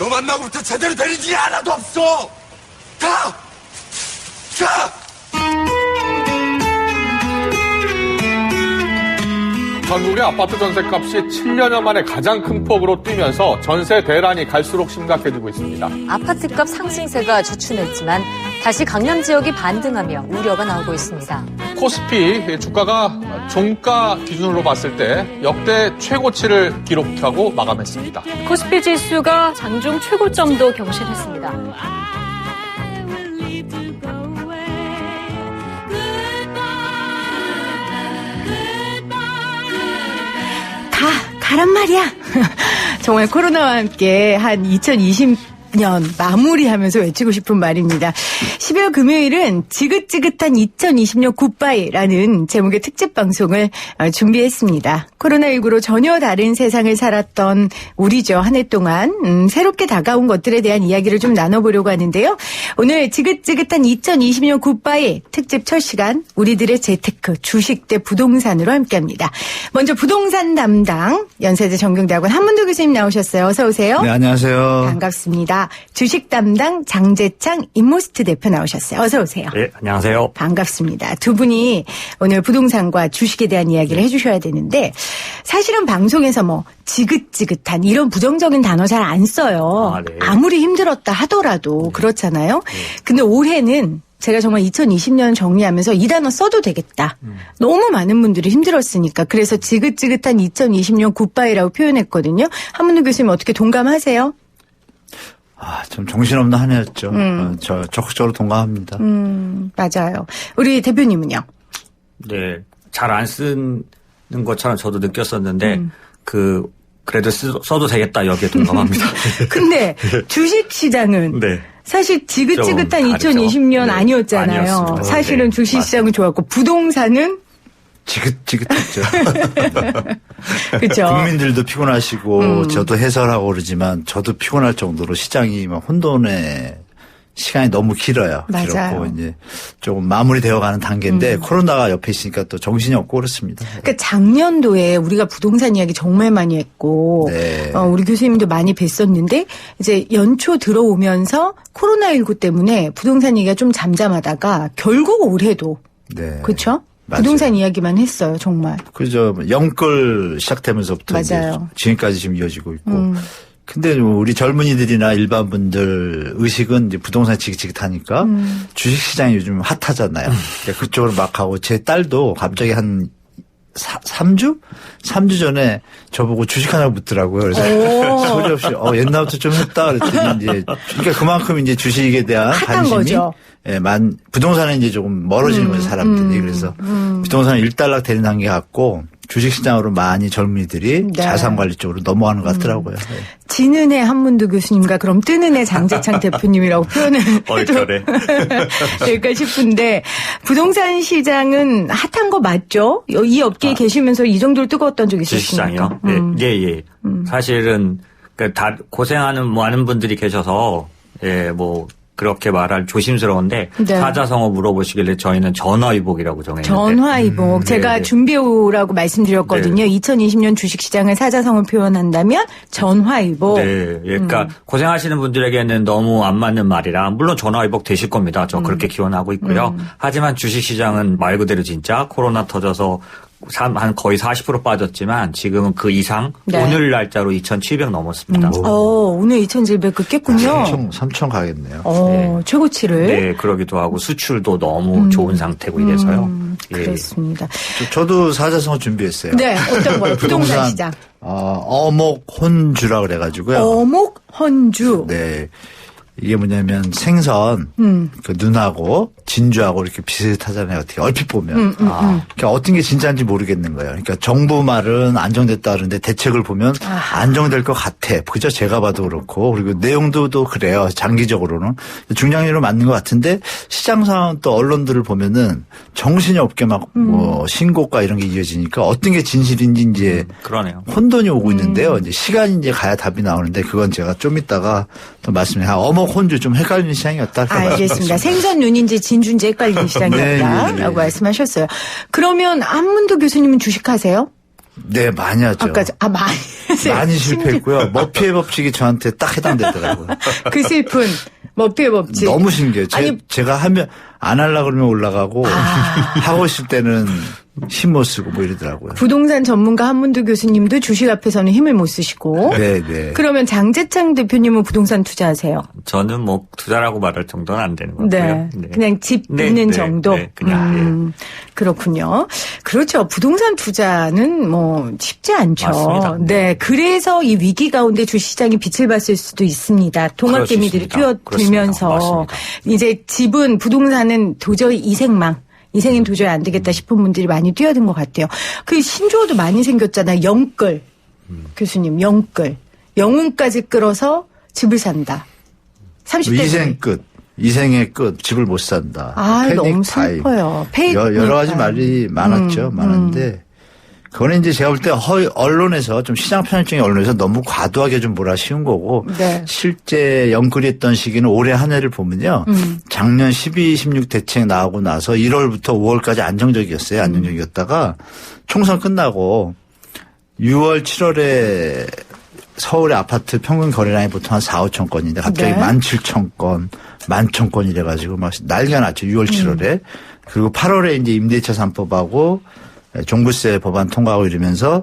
너 만나고부터 제대로 된 일이 하나도 없어. 가! 전국의 아파트 전셋값이 7년여 만에 가장 큰 폭으로 뛰면서 전세 대란이 갈수록 심각해지고 있습니다. 아파트값 상승세가 주춤했지만 다시 강남 지역이 반등하며 우려가 나오고 있습니다. 코스피 주가가 종가 기준으로 봤을 때 역대 최고치를 기록하고 마감했습니다. 코스피 지수가 장중 최고점도 경신했습니다. 가란 말이야. 정말 코로나와 함께 한 2020년 마무리하면서 외치고 싶은 말입니다. 12월 금요일은 지긋지긋한 2020년 굿바이라는 제목의 특집 방송을 준비했습니다. 코로나19로 전혀 다른 세상을 살았던 우리죠. 한 해 동안 새롭게 다가온 것들에 대한 이야기를 좀 나눠보려고 하는데요. 오늘 지긋지긋한 2020년 굿바이 특집 첫 시간 우리들의 재테크 주식 대 부동산으로 함께합니다. 먼저 부동산 담당 연세대 정경대학원 한문도 교수님 나오셨어요. 어서 오세요. 네, 안녕하세요. 반갑습니다. 주식 담당 장재창 인모스트 대표 나오셨어요. 어서 오세요. 네, 안녕하세요. 반갑습니다. 두 분이 오늘 부동산과 주식에 대한 이야기를 해주셔야 되는데 사실은 방송에서 뭐 지긋지긋한 이런 부정적인 단어 잘 안 써요. 네. 아무리 힘들었다 하더라도 그렇잖아요. 근데 올해는 제가 정말 2020년 정리하면서 이 단어 써도 되겠다. 너무 많은 분들이 힘들었으니까. 그래서 지긋지긋한 2020년 굿바이라고 표현했거든요. 한문우 교수님 어떻게 동감하세요? 좀 정신없는 한 해였죠. 저 적극적으로 동감합니다. 맞아요. 우리 대표님은요? 네, 잘 안 쓰는 것처럼 저도 느꼈었는데 그래도 써도 되겠다 여기에 동감합니다. 근데 주식시장은 네. 사실 지긋지긋한 좀 2020년 네. 아니었잖아요. 아니었습니다. 사실은 네. 주식시장은 좋았고 부동산은 지긋지긋했죠. 그렇죠. 국민들도 피곤하시고 저도 해설하고 그러지만 저도 피곤할 정도로 시장이 막 혼돈의 시간이 너무 길어요. 맞아요. 길었고 이제 조금 마무리되어가는 단계인데 코로나가 옆에 있으니까 또 정신이 없고 그렇습니다. 그러니까 작년도에 우리가 부동산 이야기 정말 많이 했고 네. 우리 교수님도 많이 뵀었는데 이제 연초 들어오면서 코로나19 때문에 부동산 얘기가 좀 잠잠하다가 결국 올해도 네. 그렇죠? 맞아요. 부동산 이야기만 했어요. 정말. 그죠. 영끌 시작되면서부터 이제 맞아요. 지금까지 지금 이어지고 있고. 근데 우리 젊은이들이나 일반 분들 의식은 이제 부동산 지긋지긋하니까 주식시장이 요즘 핫하잖아요. 그러니까 그쪽으로 막 가고 제 딸도 갑자기 한 3주? 3주 전에 저보고 주식 하나 묻더라고요. 그래서 소리 없이 옛날부터 좀 했다 그랬더니 이제 그러니까 그만큼 이제 주식에 대한 관심이 거죠. 예, 부동산은 이제 조금 멀어지는 거죠, 사람들이. 그래서 부동산은 일단락 되는 단계 같고 주식시장으로 많이 젊은이들이 네. 자산관리 쪽으로 넘어가는 것 같더라고요. 네. 지는 애 한문두 교수님과 그럼 뜨는 애 장재창 대표님이라고 표현을 해도 될까 싶은데 부동산 시장은 핫한 거 맞죠? 이 업계에 계시면서 이 정도로 뜨거웠던 적이 있으십니까? 주식시장이요? 네, 예. 사실은 다 고생하는 많은 분들이 계셔서 그렇게 말할 조심스러운데 네. 사자성어 물어보시길래 저희는 전화위복이라고 정했는데 전화위복. 제가 네. 준비해오라고 말씀드렸거든요. 네. 2020년 주식시장을 사자성어 표현한다면 전화위복. 네, 그러니까 고생하시는 분들에게는 너무 안 맞는 말이라 물론 전화위복 되실 겁니다. 저 그렇게 기원하고 있고요. 하지만 주식시장은 말 그대로 진짜 코로나 터져서 한 거의 40% 빠졌지만 지금은 그 이상 네. 오늘 날짜로 2,700 넘었습니다. 오늘 2,700 깼군요. 3천 가겠네요. 네. 최고치를. 네, 그러기도 하고 수출도 너무 좋은 상태고 이래서요. 예. 그렇습니다. 저도 사자성어 준비했어요. 네, 어떤 거요? 부동산 시장. 어목혼주라 그래가지고요. 어목헌주. 네. 이게 뭐냐면 생선 그 눈하고 진주하고 이렇게 비슷하잖아요. 어떻게 얼핏 보면. 그러니까 어떤 게 진짜인지 모르겠는 거예요. 그러니까 정부 말은 안정됐다 그러는데 대책을 보면 안정될 것 같아. 그죠? 제가 봐도 그렇고 그리고 내용도 또 그래요. 장기적으로는 중장기로 맞는 것 같은데 시장 상황 또 언론들을 보면은 정신이 없게 막 뭐 신고가 이런 게 이어지니까 어떤 게 진실인지 이제 그러네요. 혼돈이 오고 있는데요. 이제 시간이 이제 가야 답이 나오는데 그건 제가 좀 이따가 또 말씀해요. 어목혼주 좀 헷갈리는 시장이었다. 알겠습니다. 생선 눈인지 진주인지 헷갈리는 시장이었다라고 네. 말씀하셨어요. 그러면 한문도 교수님은 주식하세요? 네, 많이 하죠. 많이 실패했고요. 머피의 법칙이 저한테 딱 해당되더라고요. 그 슬픈 머피의 법칙. 너무 신기해요. 제가 하면 안 하려고 그러면 올라가고 하고 있을 때는 힘 못 쓰고 뭐 이러더라고요. 부동산 전문가 한문두 교수님도 주식 앞에서는 힘을 못 쓰시고. 네. 그러면 장재창 대표님은 부동산 투자하세요? 저는 뭐 투자라고 말할 정도는 안 되는 것 같고요. 네. 그냥 집 있는 정도? 네, 그냥. 그렇군요. 그렇죠. 부동산 투자는 뭐 쉽지 않죠. 맞습니다. 네. 그래서 이 위기 가운데 주시장이 빛을 봤을 수도 있습니다. 동학개미들이 뛰어들면서 이제 집은 부동산은 도저히 이생은 도저히 안 되겠다 싶은 분들이 많이 뛰어든 것 같아요. 그 신조어도 많이 생겼잖아요. 영끌. 교수님, 영끌. 영혼까지 끌어서 집을 산다. 30대. 이생 끝. 이생의 끝. 집을 못 산다. 너무 슬퍼요. 여러 가지 말이 많았죠. 많은데. 그거는 이제 제가 볼 때 언론에서 좀 시장 편입적인 언론에서 너무 과도하게 좀 몰아씌운 거고 네. 실제 영끌했던 시기는 올해 한 해를 보면요. 작년 12, 16 대책 나오고 나서 1월부터 5월까지 안정적이었어요. 안정적이었다가 총선 끝나고 6월, 7월에 서울의 아파트 평균 거래량이 보통 한 4, 5천 건인데 갑자기 17,000건, 11,000건 이래가지고 막 난리가 났죠. 6월, 7월에. 그리고 8월에 이제 임대차 3법하고 종부세 법안 통과하고 이러면서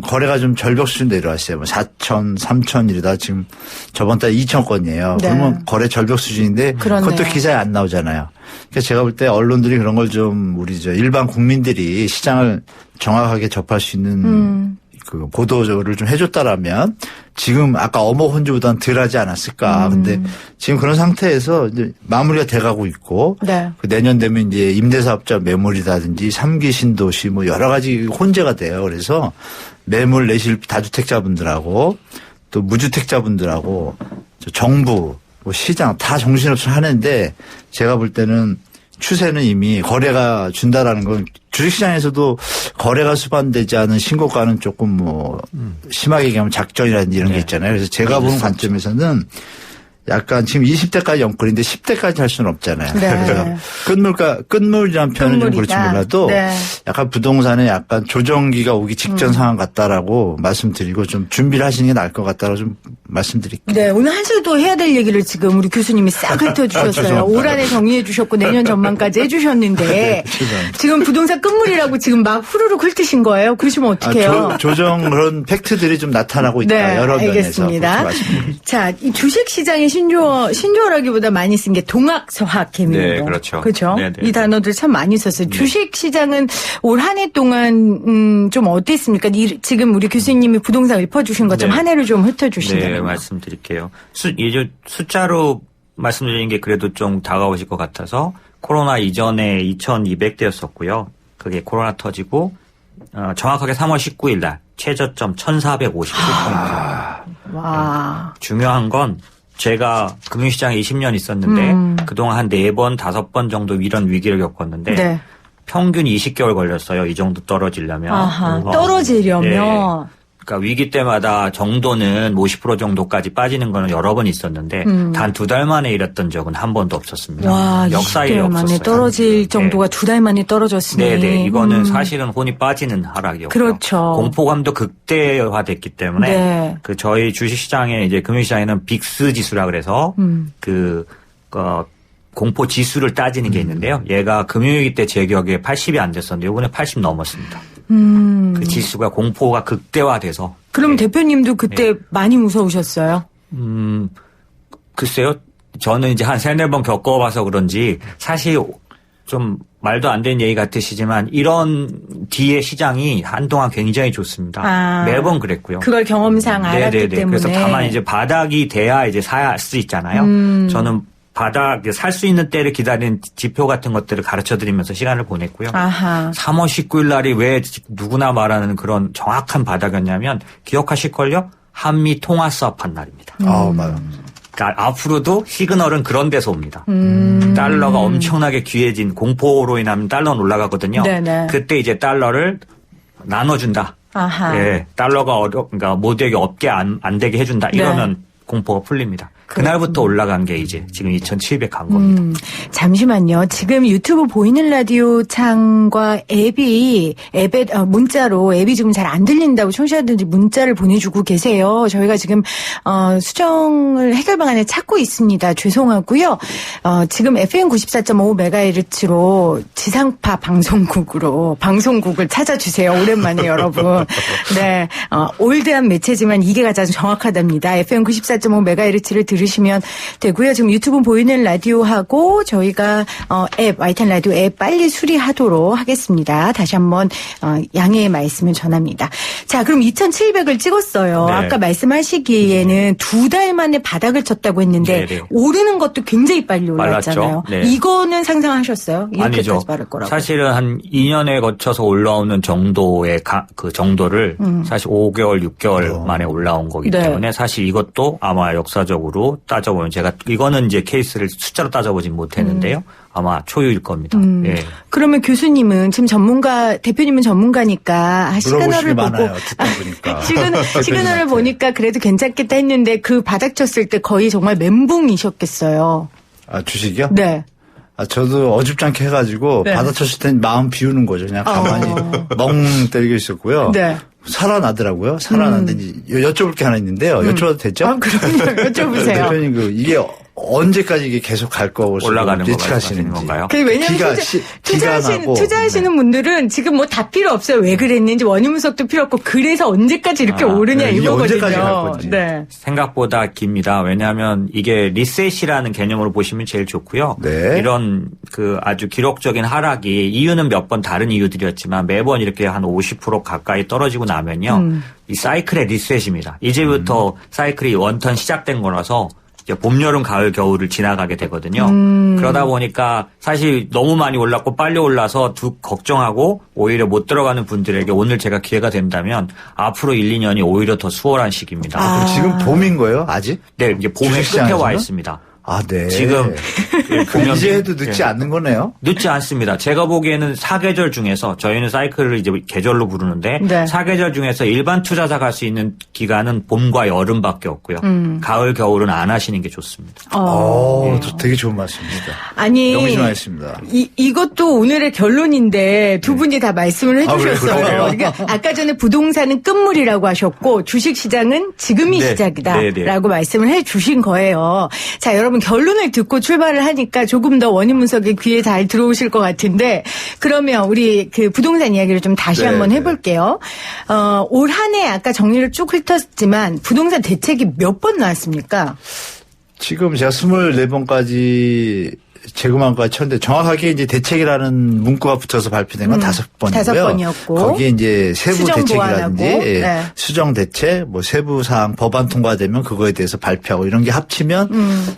거래가 좀 절벽 수준 내려왔어요. 뭐 4천, 3천 이러다 지금 저번 달 2천 건이에요. 네. 그러면 거래 절벽 수준인데 그렇네요. 그것도 기사에 안 나오잖아요. 그래서 제가 볼 때 언론들이 그런 걸 좀 일반 국민들이 시장을 정확하게 접할 수 있는 그 보도를 좀 해줬다라면 지금 아까 어머 혼주보다는 덜 하지 않았을까. 근데 지금 그런 상태에서 이제 마무리가 돼가고 있고 네. 그 내년 되면 이제 임대사업자 매물이라든지 3기 신도시 뭐 여러 가지 혼재가 돼요. 그래서 매물 내실 다주택자분들하고 또 무주택자분들하고 정부 뭐 시장 다 정신없이 하는데 제가 볼 때는 추세는 이미 거래가 준다라는 건 주식시장에서도 거래가 수반되지 않은 신고가는 조금 뭐 심하게 얘기하면 작전이라든지 이런 게 있잖아요. 그래서 제가 보는 관점에서는 약간 지금 20대까지 영끌인데 10대까지 할 수는 없잖아요. 네. 그래서 끝물이라는 표현은 좀 그렇지 몰라도 네. 약간 부동산에 약간 조정기가 오기 직전 상황 같다라고 말씀드리고 좀 준비를 하시는 게 나을 것 같다고 좀 말씀드릴게요. 네, 오늘 한 시도 해야 될 얘기를 지금 우리 교수님이 싹 훑어주셨어요. 올 한해 정리해 주셨고 내년 전망까지 해주셨는데 지금 부동산 끝물이라고 지금 막 후루룩 훑으신 거예요. 그러시면 어떡해요? 조정 그런 팩트들이 좀 나타나고 있다. 네, 여러 면에서. 알겠습니다. 자, 이 주식시장의 신조어라기보다 많이 쓴 게 동학서학 개미운동. 네, 그렇죠. 그렇죠. 네, 네. 이 단어들 참 많이 썼어요. 주식시장은 올 한 해 동안 좀 어땠습니까? 지금 우리 교수님이 부동산 읊어주신 것처럼 네. 한 해를 좀 훑어주신다면. 네, 말씀드릴게요. 숫자로 말씀드리는 게 그래도 좀 다가오실 것 같아서 코로나 이전에 2,200대였었고요. 그게 코로나 터지고 정확하게 3월 19일 날 최저점 1,457포인트. 와. 중요한 건 제가 금융시장에 20년 있었는데 그동안 한 4번, 5번 정도 이런 위기를 겪었는데 네. 평균 20개월 걸렸어요. 이 정도 떨어지려면. 아하, 떨어지려면. 네. 그러니까 위기 때마다 정도는 50% 정도까지 빠지는 거는 여러 번 있었는데 단 2달 만에 이랬던 적은 한 번도 없었습니다. 와, 역사에 20개월 만에 없었어요. 떨어질 정도가 2달 만에 떨어졌으니. 네네. 이거는 사실은 혼이 빠지는 하락이었고요. 그렇죠. 공포감도 극대화됐기 때문에 네. 그 저희 주식시장에 이제 금융시장에는 빅스 지수라 그래서 공포 지수를 따지는 게 있는데요. 얘가 금융위기 때 제 기억에 80이 안 됐었는데 이번에 80 넘었습니다. 그 지수가 공포가 극대화돼서. 그럼 대표님도 그때 많이 무서우셨어요? 글쎄요. 저는 이제 한 3-4번 겪어봐서 그런지 사실 좀 말도 안 되는 얘기 같으시지만 이런 뒤에 시장이 한동안 굉장히 좋습니다. 매번 그랬고요. 그걸 경험상 알았기 때문에. 그래서 다만 이제 바닥이 돼야 이제 살 수 있잖아요. 저는 바닥 살 수 있는 때를 기다리는 지표 같은 것들을 가르쳐 드리면서 시간을 보냈고요. 아하. 3월 19일 날이 왜 누구나 말하는 그런 정확한 바닥이었냐면 기억하실걸요? 한미 통화 수합한 날입니다. 맞아요. 그러니까 앞으로도 시그널은 그런 데서 옵니다. 달러가 엄청나게 귀해진 공포로 인하면 달러는 올라가거든요. 네네. 그때 이제 달러를 나눠준다. 아하. 예, 달러가 그러니까 모두에게 없게 안 되게 해준다. 이러면 공포가 풀립니다. 그날부터 올라간 게 이제 지금 2,700 간 겁니다. 잠시만요. 지금 유튜브 보이는 라디오 창과 앱에 문자로 앱이 지금 잘 안 들린다고 청취자들이 문자를 보내주고 계세요. 저희가 지금 수정을 해결 방안을 찾고 있습니다. 죄송하고요. 지금 FM 94.5MHz로 지상파 방송국을 찾아주세요. 오랜만에 여러분. 네, 올드한 매체지만 이게 가장 정확하답니다. FM 94.5MHz를 들으시면 되고요. 지금 유튜브 보이는 라디오하고 저희가 앱 YTN 라디오 앱 빨리 수리하도록 하겠습니다. 다시 한번 양해의 말씀을 전합니다. 자, 그럼 2,700을 찍었어요. 네. 아까 말씀하시기에는 2달 만에 바닥을 쳤다고 했는데 네. 오르는 것도 굉장히 빨리 올랐잖아요. 네. 이거는 상상하셨어요? 이렇게까지 아니죠. 바를 거라고. 사실은 한 2년에 거쳐서 올라오는 정도의 그 정도를 사실 5개월, 6개월 만에 올라온 거기 네. 때문에 사실 이것도 아마 역사적으로 따져보면 제가 이거는 이제 케이스를 숫자로 따져보진 못했는데요. 아마 초유일 겁니다. 예. 그러면 교수님은 지금 대표님은 전문가니까 시그널을 물어보시기 보고 많아요. 듣다 보니까. 시그널을 보니까 그래도 괜찮겠다 했는데 그 바닥 쳤을 때 거의 정말 멘붕이셨겠어요. 아, 주식이요? 네. 저도 어줍잖게 해가지고 네. 받아쳤을 땐 마음 비우는 거죠. 그냥 가만히 멍 때리고 있었고요. 네. 살아나더라고요. 살아났는데 여쭤볼 게 하나 있는데요. 여쭤봐도 되죠? 그럼요. 여쭤보세요. 대표님 이게 언제까지 이게 계속 갈 거고 올라가는 거 예측하시는 말씀하시는 건가요? 왜냐하면 투자하시는 분들은 지금 뭐 다 필요 없어요. 왜 그랬는지 원인 분석도 필요 없고 그래서 언제까지 이렇게 오르냐 네, 이게 이거거든요. 언제까지 갈 건지. 네. 생각보다 깁니다. 왜냐하면 이게 리셋이라는 개념으로 보시면 제일 좋고요. 네. 이런 그 아주 기록적인 하락이 이유는 몇 번 다른 이유들이었지만 매번 이렇게 한 50% 가까이 떨어지고 나면요. 이 사이클의 리셋입니다. 이제부터 사이클이 원턴 시작된 거라서 이제 봄, 여름, 가을, 겨울을 지나가게 되거든요. 그러다 보니까 사실 너무 많이 올랐고 빨리 올라서 걱정하고 오히려 못 들어가는 분들에게 오늘 제가 기회가 된다면 앞으로 1, 2년이 오히려 더 수월한 시기입니다. 그럼 지금 봄인 거예요? 아직? 네, 이제 봄의 끝에 와 주식시장에서는? 있습니다. 아, 네. 지금 보면 이제 해도 늦지 않는 거네요. 늦지 않습니다. 제가 보기에는 4계절 중에서 저희는 사이클을 이제 계절로 부르는데 네. 4계절 중에서 일반 투자자가 할 수 있는 기간은 봄과 여름밖에 없고요. 가을, 겨울은 안 하시는 게 좋습니다. 되게 좋은 말씀입니다. 아니 명심하겠습니다. 이것도 오늘의 결론인데 두 분이 다 말씀을 해주셨어요. 그래요? 그러니까 아까 전에 부동산은 끝물이라고 하셨고 주식시장은 지금이 네. 시작이다라고 말씀을 해주신 거예요. 자, 여러분 결론을 듣고 출발을 하니까 조금 더 원인 분석에 귀에 잘 들어오실 것 같은데 그러면 우리 그 부동산 이야기를 좀 다시 네, 한번 네. 해볼게요. 올 한 해 아까 정리를 쭉 훑었지만 부동산 대책이 몇 번 나왔습니까? 지금 제가 24번까지 재구망까지 쳤는데 정확하게 이제 대책이라는 문구가 붙어서 발표된 건 5번이고요. 5번이었고. 거기에 이제 세부 수정 대책이라든지 보완하고. 네. 수정 대책, 뭐 세부 사항 법안 통과되면 그거에 대해서 발표하고 이런 게 합치면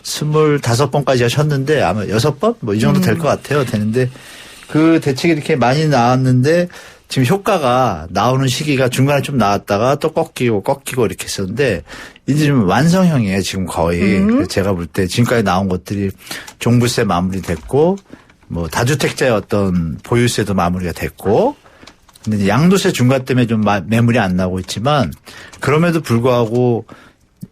25번까지 하셨는데 아마 6번 뭐 이 정도 될 것 같아요. 되는데 그 대책이 이렇게 많이 나왔는데 지금 효과가 나오는 시기가 중간에 좀 나왔다가 또 꺾이고 이렇게 했었는데 이제 좀 완성형이에요. 지금 거의. 그래서 제가 볼 때 지금까지 나온 것들이 종부세 마무리됐고 뭐 다주택자의 어떤 보유세도 마무리가 됐고 근데 이제 양도세 중과 때문에 좀 매물이 안 나오고 있지만 그럼에도 불구하고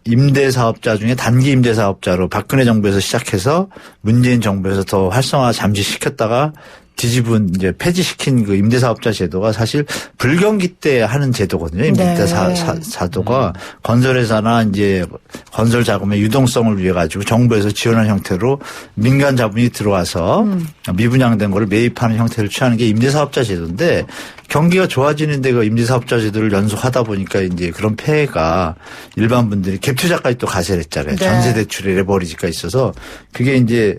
임대사업자 중에 단기 임대사업자로 박근혜 정부에서 시작해서 문재인 정부에서 더 활성화 잠시 시켰다가 뒤집은 이제 폐지시킨 그 임대사업자 제도가 사실 불경기 때 하는 제도거든요. 임대사도가 건설회사나 이제 건설 자금의 유동성을 위해 가지고 정부에서 지원하는 형태로 민간 자본이 들어와서 미분양된 거를 매입하는 형태를 취하는 게 임대사업자 제도인데 경기가 좋아지는데 그 임대사업자 제도를 연속하다 보니까 이제 그런 폐해가 일반 분들이 갭 투자까지 또 가세했잖아요. 네. 전세 대출의 레버리지가 있어서 그게 이제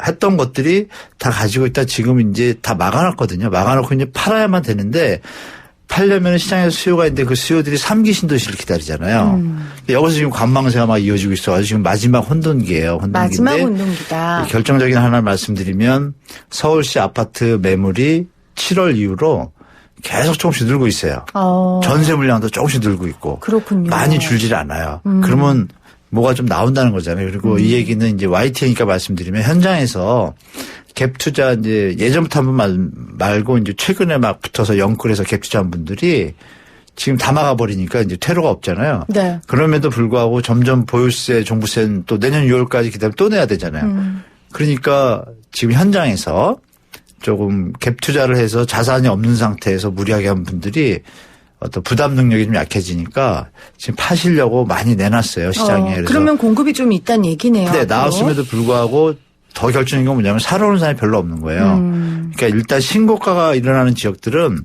했던 것들이 다 가지고 있다 지금 이제 다 막아놨거든요. 막아놓고 이제 팔아야만 되는데 팔려면 시장에서 수요가 있는데 그 수요들이 3기 신도시를 기다리잖아요. 여기서 지금 관망세가 막 이어지고 있어가지고 지금 마지막 혼돈기예요. 마지막 혼돈기다. 결정적인 하나를 말씀드리면 서울시 아파트 매물이 7월 이후로 계속 조금씩 늘고 있어요. 전세 물량도 조금씩 늘고 있고. 그렇군요. 많이 줄질 않아요. 그러면 뭐가 좀 나온다는 거잖아요. 그리고 이 얘기는 이제 YTN이니까 말씀드리면 현장에서 갭 투자 이제 예전부터 한번 말고 이제 최근에 막 붙어서 영끌해서 갭 투자한 분들이 지금 다 막아버리니까 이제 퇴로가 없잖아요. 네. 그럼에도 불구하고 점점 보유세, 종부세는 또 내년 6월까지 기다리면 또 내야 되잖아요. 그러니까 지금 현장에서 조금 갭 투자를 해서 자산이 없는 상태에서 무리하게 한 분들이 어떤 부담 능력이 좀 약해지니까 지금 파시려고 많이 내놨어요, 시장에. 그래서 그러면 공급이 좀 있다는 얘기네요. 네, 앞으로. 나왔음에도 불구하고 더 결정적인 건 뭐냐면 사러 오는 사람이 별로 없는 거예요. 그러니까 일단 신고가가 일어나는 지역들은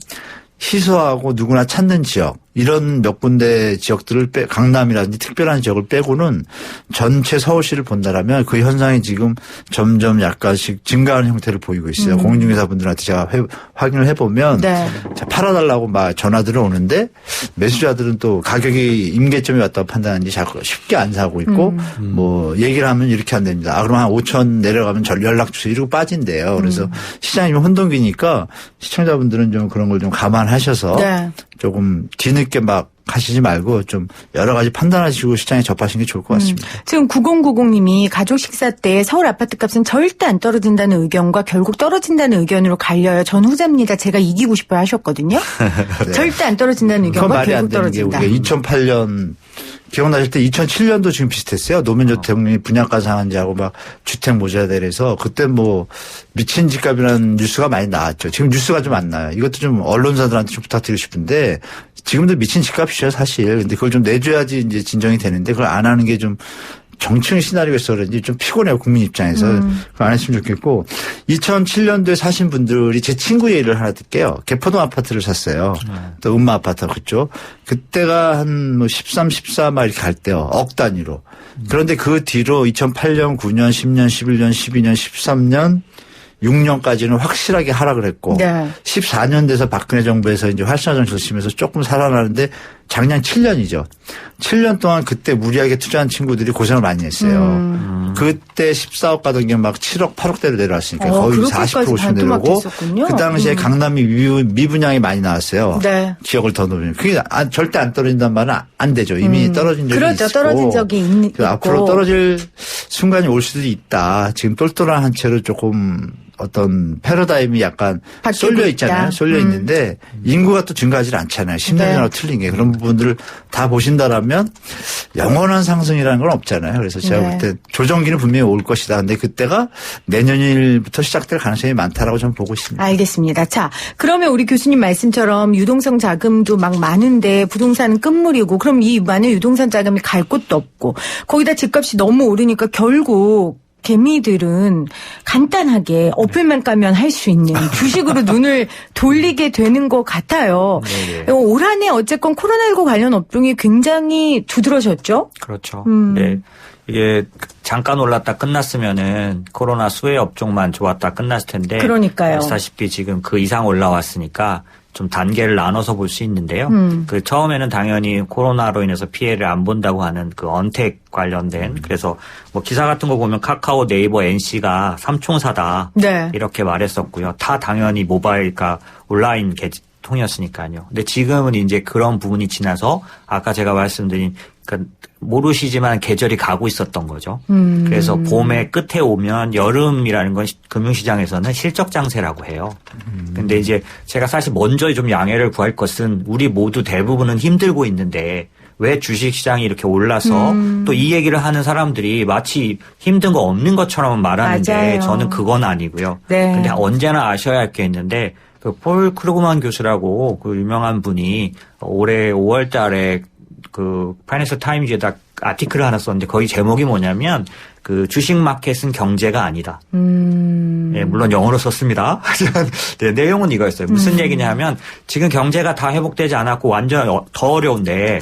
희소하고 누구나 찾는 지역 이런 몇 군데 지역들을 강남이라든지 특별한 지역을 빼고는 전체 서울시를 본다라면 그 현상이 지금 점점 약간씩 증가하는 형태를 보이고 있어요. 공인중개사분들한테 제가 확인을 해보면 네. 팔아달라고 막 전화들이 오는데 매수자들은 또 가격이 임계점이 왔다고 판단하는지 자꾸 쉽게 안 사고 있고 뭐 얘기를 하면 이렇게 안 됩니다. 그럼 한 5천 내려가면 연락 주세요. 이러고 빠진대요. 그래서 시장이 좀 혼동기니까 시청자분들은 좀 그런 걸 좀 감안하셔서 네. 조금 뒤늦게 막 가시지 말고 좀 여러 가지 판단하시고 시장에 접하시는 게 좋을 것 같습니다. 지금 9090님이 가족 식사 때 서울 아파트 값은 절대 안 떨어진다는 의견과 결국 떨어진다는 의견으로 갈려요. 전 후자입니다. 제가 이기고 싶어요 하셨거든요. 네. 절대 안 떨어진다는 그건 의견과 말이 안 결국 되는 게 떨어진다. 우리가 2008년 기억나실 때 2007년도 지금 비슷했어요. 노무현대통령이 분양가 상한제하고 막 주택 모자대래서 그때 뭐 미친 집값이라는 뉴스가 많이 나왔죠. 지금 뉴스가 좀 안 나요. 이것도 좀 언론사들한테 좀 부탁드리고 싶은데 지금도 미친 집값이죠 사실. 근데 그걸 좀 내줘야지 이제 진정이 되는데 그걸 안 하는 게 좀 정치적 시나리오가 있어 그런지 좀 피곤해요 국민 입장에서. 그거 안 했으면 좋겠고 2007년도에 사신 분들이 제 친구 예를 하나 들게요. 개포동 아파트를 샀어요. 또 음마 아파트 그쪽. 그때가 한 뭐 13, 14 막 이렇게 갈 때요. 억 단위로. 그런데 그 뒤로 2008년, 9년, 10년, 11년, 12년, 13년 6년까지는 확실하게 하락을 했고 네. 14년 돼서 박근혜 정부에서 이제 활성화 정책을 쓰면서 조금 살아나는데 작년 7년이죠. 7년 동안 그때 무리하게 투자한 친구들이 고생을 많이 했어요. 그때 14억 가던 게 막 7억, 8억대로 내려왔으니까 거의 40% 50% 내려오고 그 당시에 강남이 미분양이 많이 나왔어요. 네. 지역을 더 놓으면 그게 절대 안 떨어진다는 말은 안 되죠. 이미 떨어진 적이 그렇죠. 있고 떨어진 적이 있고. 앞으로 떨어질 순간이 올 수도 있다. 지금 똘똘한 한 채로 조금 어떤 패러다임이 약간 쏠려 있잖아요. 쏠려 있는데 인구가 또 증가하지 않잖아요. 10년 전하고 틀린 게. 그런 부분들을 다 보신다라면 영원한 상승이라는 건 없잖아요. 그래서 제가 볼 때 조정기는 분명히 올 것이다. 근데 그때가 내년일부터 시작될 가능성이 많다라고 저는 보고 있습니다. 알겠습니다. 자, 그러면 우리 교수님 말씀처럼 유동성 자금도 막 많은데 부동산은 끝물이고 그럼 이 많은 유동산 자금이 갈 곳도 없고 거기다 집값이 너무 오르니까 결국 개미들은 간단하게 어플만 까면 할 수 있는 주식으로 눈을 돌리게 되는 것 같아요. 올 한 해 어쨌건 코로나19 관련 업종이 굉장히 두드러졌죠? 그렇죠. 네. 이게 잠깐 올랐다 끝났으면은 코로나 수혜 업종만 좋았다 끝났을 텐데. 그러니까요. 아시다시피 지금 그 이상 올라왔으니까 좀 단계를 나눠서 볼 수 있는데요. 그 처음에는 당연히 코로나로 인해서 피해를 안 본다고 하는 그 언택 관련된 그래서 뭐 기사 같은 거 보면 카카오, 네이버, NC가 삼총사다. 네. 이렇게 말했었고요. 다 당연히 모바일과 온라인 통이었으니까요. 근데 지금은 이제 그런 부분이 지나서 아까 제가 말씀드린 그러니까 모르시지만 계절이 가고 있었던 거죠. 그래서 봄의 끝에 오면 여름이라는 건 금융시장에서는 실적 장세라고 해요. 근데 이제 제가 사실 먼저 좀 양해를 구할 것은 우리 모두 대부분은 힘들고 있는데 왜 주식시장이 이렇게 올라서 또 이 얘기를 하는 사람들이 마치 힘든 거 없는 것처럼 말하는데 맞아요. 저는 그건 아니고요. 네. 근데 언제나 아셔야 할 게 있는데 그 폴 크루그만 교수라고 그 유명한 분이 올해 5월 달에 그 파이낸셜 타임즈에다 아티클을 하나 썼는데 거기 제목이 뭐냐면 그 주식 마켓은 경제가 아니다. 네, 물론 영어로 썼습니다. 네, 내용은 이거였어요. 무슨 얘기냐 하면 지금 경제가 다 회복되지 않았고 완전 더 어려운데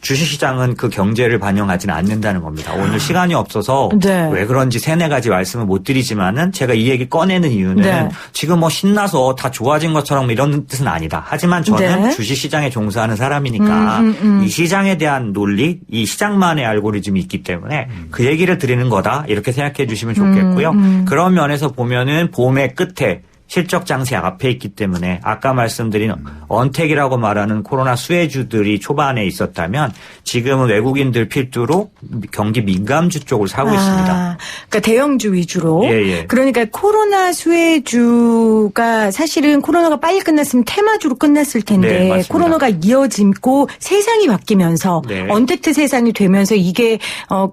주식시장은 그 경제를 반영하지는 않는다는 겁니다. 오늘 시간이 없어서 네. 왜 그런지 세네 가지 말씀을 못 드리지만은 제가 이 얘기 꺼내는 이유는 네. 지금 뭐 신나서 다 좋아진 것처럼 이런 뜻은 아니다. 하지만 저는 네. 주식시장에 종사하는 사람이니까 이 시장에 대한 논리, 이 시장만의 알고리즘이 있기 때문에 그 얘기를 드리는 거다. 이렇게 생각해 주시면 좋겠고요. 그런 면에서 보면은 봄의 끝에 실적 장세 앞에 있기 때문에 아까 말씀드린 언택이라고 말하는 코로나 수혜주들이 초반에 있었다면 지금은 외국인들 필두로 경기 민감주 쪽을 사고 있습니다. 그러니까 대형주 위주로. 예. 그러니까 코로나 수혜주가 사실은 코로나가 빨리 끝났으면 테마주로 끝났을 텐데 네, 맞습니다. 코로나가 이어지고 세상이 바뀌면서 네. 언택트 세상이 되면서 이게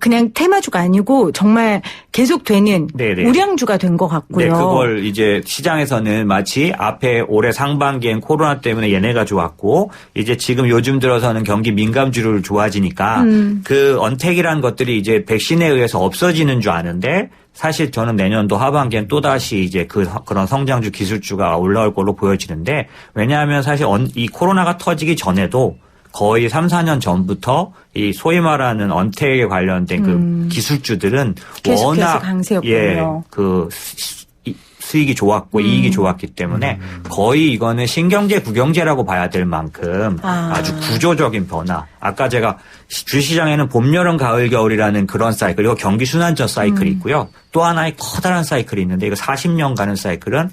그냥 테마주가 아니고 정말 계속되는 네네. 우량주가 된 것 같고요. 네, 그걸 이제 시장에서는 마치 앞에 올해 상반기엔 코로나 때문에 얘네가 좋았고 이제 지금 요즘 들어서는 경기 민감주를 좋아지니까 그 언택이라는 것들이 이제 백신에 의해서 없어지는 줄 아는데 사실 저는 내년도 하반기엔 또다시 이제 그런 성장주 기술주가 올라올 걸로 보여지는데 왜냐하면 사실 이 코로나가 터지기 전에도 거의 3, 4년 전부터 이 소위 말하는 언택에 관련된 그 기술주들은 워낙 강세였군요. 그 수익이 좋았고 이익이 좋았기 때문에 거의 이거는 신경제 구경제라고 봐야 될 만큼 아주 구조적인 변화. 아까 제가 주식시장에는 봄, 여름, 가을, 겨울이라는 그런 사이클 그리고 경기 순환적 사이클이 있고요. 또 하나의 커다란 사이클이 있는데 이거 40년 가는 사이클은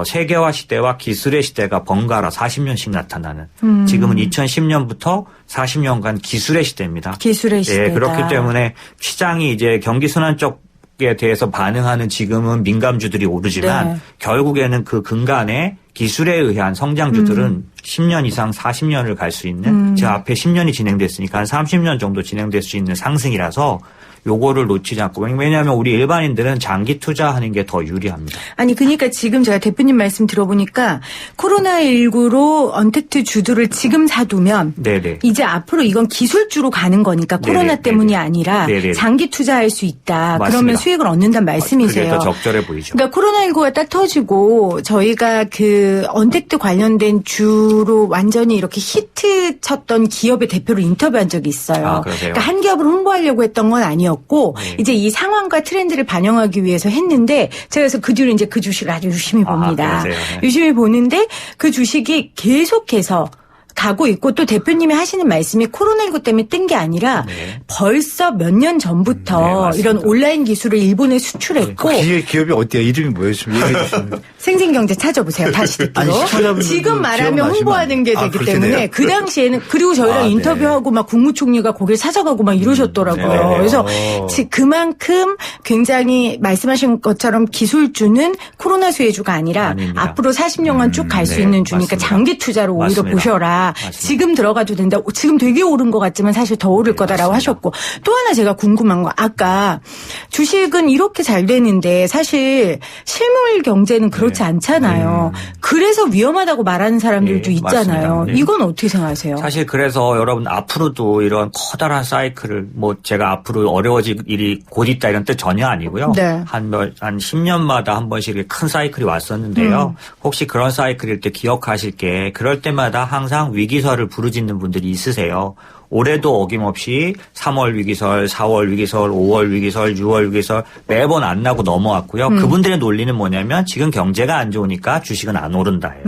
세계화 시대와 기술의 시대가 번갈아 40년씩 나타나는 지금은 2010년부터 40년간 기술의 시대입니다. 기술의 시대다. 예, 그렇기 때문에 시장이 이제 경기 순환 쪽에 대해서 반응하는 지금은 민감주들이 오르지만 네. 결국에는 그 근간에 기술에 의한 성장주들은 10년 이상 40년을 갈 수 있는 제 앞에 10년이 진행됐으니까 한 30년 정도 진행될 수 있는 상승이라서 요거를 놓치지 않고 왜냐하면 우리 일반인들은 장기 투자하는 게 더 유리합니다. 아니 그러니까 지금 제가 대표님 말씀 들어보니까 코로나19로 언택트 주들을 지금 사두면 네네. 이제 앞으로 이건 기술주로 가는 거니까 코로나 네네. 때문이 네네. 아니라 네네. 장기 투자할 수 있다. 맞습니다. 그러면 수익을 얻는다는 말씀이세요. 그게 더 적절해 보이죠. 그러니까 코로나19가 딱 터지고 저희가 그 언택트 관련된 주로 완전히 이렇게 히트 쳤던 기업의 대표를 인터뷰한 적이 있어요. 아, 그러세요? 그러니까 한 기업을 홍보하려고 했던 건 아니었고 네. 이제 이 상황과 트렌드를 반영하기 위해서 했는데 제가 그래서 그 뒤로 이제 그 주식을 아주 유심히 봅니다. 그러세요? 네. 유심히 보는데 그 주식이 계속해서 가고 있고 또 대표님이 하시는 말씀이 코로나19 때문에 뜬 게 아니라 네. 벌써 몇 년 전부터 네, 맞습니다. 이런 온라인 기술을 일본에 수출했고 기업이 어때요? 이름이 뭐예요? 좀 얘기해 주시면. 생생경제 찾아보세요. 다시 듣기로. 아니, 시청자분들도 지금 말하면 기억나시면 홍보하는 게 되기 그렇게 때문에 돼요? 그 당시에는 그리고 저희랑 네. 인터뷰하고 막 국무총리가 거길 찾아가고 막 이러셨더라고요. 네. 그래서 그만큼 굉장히 말씀하신 것처럼 기술주는 코로나 수혜주가 아니라 아닙니다. 앞으로 40년간 쭉 갈 수 네, 있는 주니까 맞습니다. 장기 투자로 오히려 맞습니다. 보셔라. 맞습니다. 지금 들어가도 된다. 지금 되게 오른 것 같지만 사실 더 오를 거다라고 맞습니다. 하셨고 또 하나 제가 궁금한 거 아까 주식은 이렇게 잘 되는데 사실 실물 경제는 그렇지 않잖아요. 그래서 위험하다고 말하는 사람들도 네, 있잖아요. 맞습니다. 네. 이건 어떻게 생각하세요? 사실 그래서 여러분 앞으로도 이런 커다란 사이클을 뭐 제가 앞으로 어려워질 일이 곧 있다 이런 뜻 전혀 아니고요. 네. 한 10년마다 한 번씩 큰 사이클이 왔었는데요. 혹시 그런 사이클일 때 기억하실 게 그럴 때마다 항상 위기설을 부르짖는 분들이 있으세요. 올해도 어김없이 3월 위기설, 4월 위기설, 5월 위기설, 6월 위기설 매번 안 나고 넘어왔고요. 그분들의 논리는 뭐냐면 지금 경제가 안 좋으니까 주식은 안 오른다예요.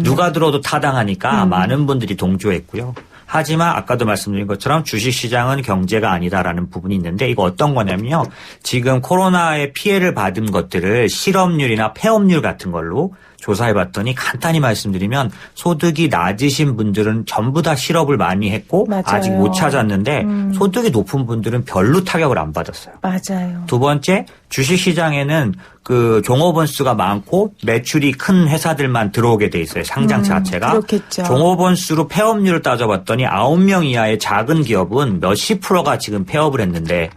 누가 들어도 타당하니까 많은 분들이 동조했고요. 하지만 아까도 말씀드린 것처럼 주식시장은 경제가 아니다라는 부분이 있는데 이거 어떤 거냐면요. 지금 코로나의 피해를 받은 것들을 실업률이나 폐업률 같은 걸로 조사해봤더니 간단히 말씀드리면 소득이 낮으신 분들은 전부 다 실업을 많이 했고 맞아요. 아직 못 찾았는데 소득이 높은 분들은 별로 타격을 안 받았어요. 맞아요. 두 번째, 주식시장에는 그 종업원 수가 많고 매출이 큰 회사들만 들어오게 돼 있어요. 상장 자체가. 그렇겠죠. 종업원 수로 폐업률을 따져봤더니 9명 이하의 작은 기업은 몇십 프로가 지금 폐업을 했는데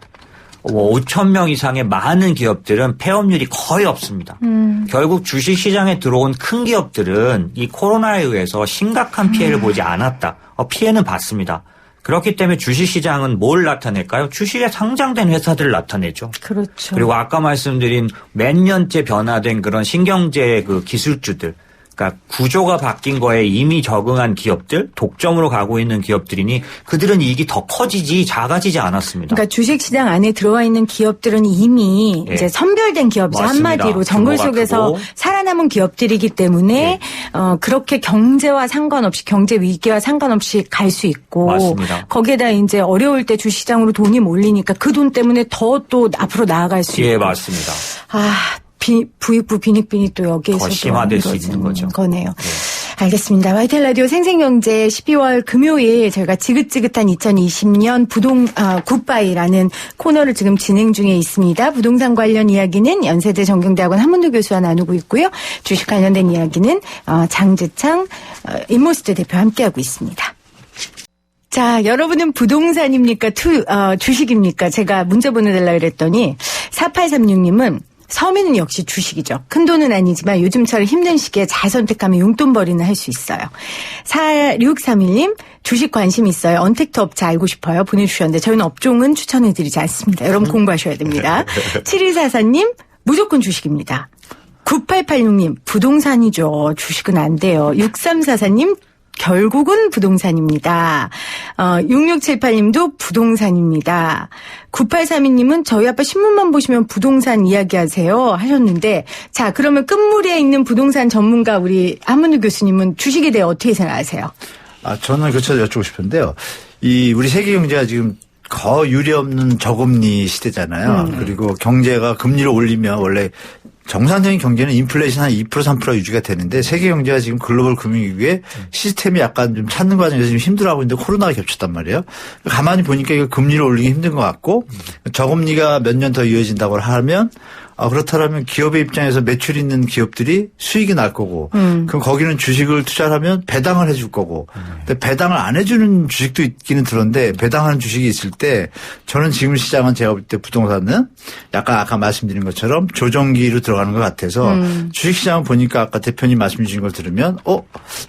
5,000명 이상의 많은 기업들은 폐업률이 거의 없습니다. 결국 주식시장에 들어온 큰 기업들은 이 코로나에 의해서 심각한 피해를 보지 않았다. 피해는 봤습니다. 그렇기 때문에 주식시장은 뭘 나타낼까요? 주식에 상장된 회사들을 나타내죠. 그렇죠. 그리고 아까 말씀드린 몇 년째 변화된 그런 신경제 그 기술주들. 그러니까 구조가 바뀐 거에 이미 적응한 기업들, 독점으로 가고 있는 기업들이니 그들은 이익이 더 커지지 작아지지 않았습니다. 그러니까 주식시장 안에 들어와 있는 기업들은 이미 예. 이제 선별된 기업이죠. 맞습니다. 한마디로 정글 규모가 속에서 크고. 살아남은 기업들이기 때문에 예. 그렇게 경제와 상관없이 경제 위기와 상관없이 갈 수 있고 맞습니다. 거기에다 이제 어려울 때 주식시장으로 돈이 몰리니까 그 돈 때문에 더 또 앞으로 나아갈 수 예, 있고. 맞습니다. 부익부 빈익빈이 또 여기에서 더 심화될 수 있는 거죠. 거네요. 알겠습니다. YTN 라디오 생생경제 12월 금요일 저희가 지긋지긋한 2020년 굿바이라는 코너를 지금 진행 중에 있습니다. 부동산 관련 이야기는 연세대 정경대학원 한문도 교수와 나누고 있고요. 주식 관련된 이야기는 장지창 인모스트 대표와 함께하고 있습니다. 자, 여러분은 부동산입니까? 주식입니까? 제가 문자 보내달라 그랬더니 4836님은 서민은 역시 주식이죠. 큰돈은 아니지만 요즘처럼 힘든 시기에 잘 선택하면 용돈벌이는 할 수 있어요. 4631님 주식 관심 있어요. 언택트 업체 알고 싶어요. 보내주셨는데 저희는 업종은 추천해드리지 않습니다. 여러분 공부하셔야 됩니다. 7244님 무조건 주식입니다. 9886님 부동산이죠. 주식은 안 돼요. 6344님 결국은 부동산입니다. 6678님도 부동산입니다. 9832님은 저희 아빠 신문만 보시면 부동산 이야기하세요 하셨는데 자 그러면 끝무리에 있는 부동산 전문가 우리 한문우 교수님은 주식에 대해 어떻게 생각하세요? 저는 그것을 여쭙고 싶은데요. 우리 세계 경제가 지금 거의 유례 없는 저금리 시대잖아요. 그리고 경제가 금리를 올리면 원래 정상적인 경제는 인플레이션 한 2% 3% 유지가 되는데 세계 경제가 지금 글로벌 금융위기에 시스템이 약간 좀 찾는 과정에서 좀 힘들어하고 있는데 코로나가 겹쳤단 말이에요. 가만히 보니까 이거 금리를 올리기 힘든 것 같고 저금리가 몇 년 더 이어진다고 하면 그렇다면 기업의 입장에서 매출 있는 기업들이 수익이 날 거고 그럼 거기는 주식을 투자를 하면 배당을 해줄 거고 근데 배당을 안 해주는 주식도 있기는 들었는데 배당하는 주식이 있을 때 저는 지금 시장은 제가 볼 때 부동산은 약간 아까 말씀드린 것처럼 조정기로 들어가는 것 같아서 주식시장은 보니까 아까 대표님 말씀 주신 걸 들으면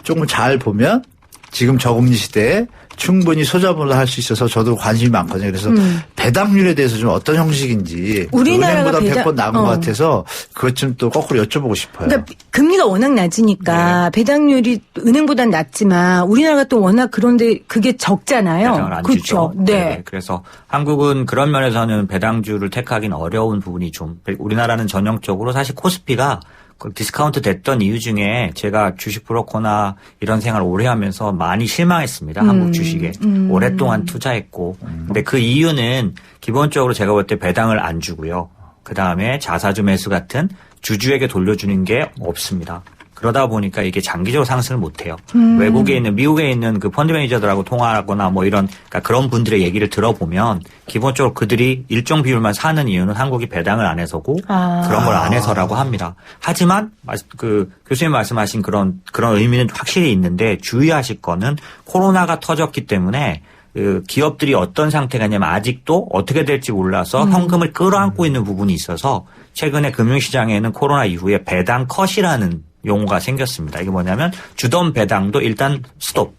조금 잘 보면 지금 저금리 시대에 충분히 소자본을 할 수 있어서 저도 관심이 많거든요. 그래서 배당률에 대해서 좀 어떤 형식인지 은행보다 100번 나은 것 같아서 그것 좀 또 거꾸로 여쭤보고 싶어요. 그러니까 금리가 워낙 낮으니까 배당률이 은행보다는 낮지만 우리나라가 또 워낙 그런데 그게 적잖아요. 배당을 안 그렇죠. 주죠. 네. 그래서 한국은 그런 면에서는 배당주를 택하기는 어려운 부분이 좀 우리나라는 전형적으로 사실 코스피가 디스카운트 됐던 이유 중에 제가 주식 브로커나 이런 생활 오래 하면서 많이 실망했습니다. 한국 주식에. 오랫동안 투자했고. 근데 그 이유는 기본적으로 제가 볼 때 배당을 안 주고요. 그다음에 자사주 매수 같은 주주에게 돌려주는 게 없습니다. 그러다 보니까 이게 장기적으로 상승을 못해요. 외국에 있는 미국에 있는 그 펀드 매니저들하고 통화하거나 뭐 이런 그러니까 그런 분들의 얘기를 들어보면 기본적으로 그들이 일정 비율만 사는 이유는 한국이 배당을 안 해서고 그런 걸 안 해서라고 합니다. 하지만 그 교수님 말씀하신 그런 의미는 확실히 있는데 주의하실 거는 코로나가 터졌기 때문에 그 기업들이 어떤 상태가냐면 아직도 어떻게 될지 몰라서 현금을 끌어안고 있는 부분이 있어서 최근에 금융시장에는 코로나 이후에 배당 컷이라는 용어가 생겼습니다. 이게 뭐냐면 주던 배당도 일단 스톱.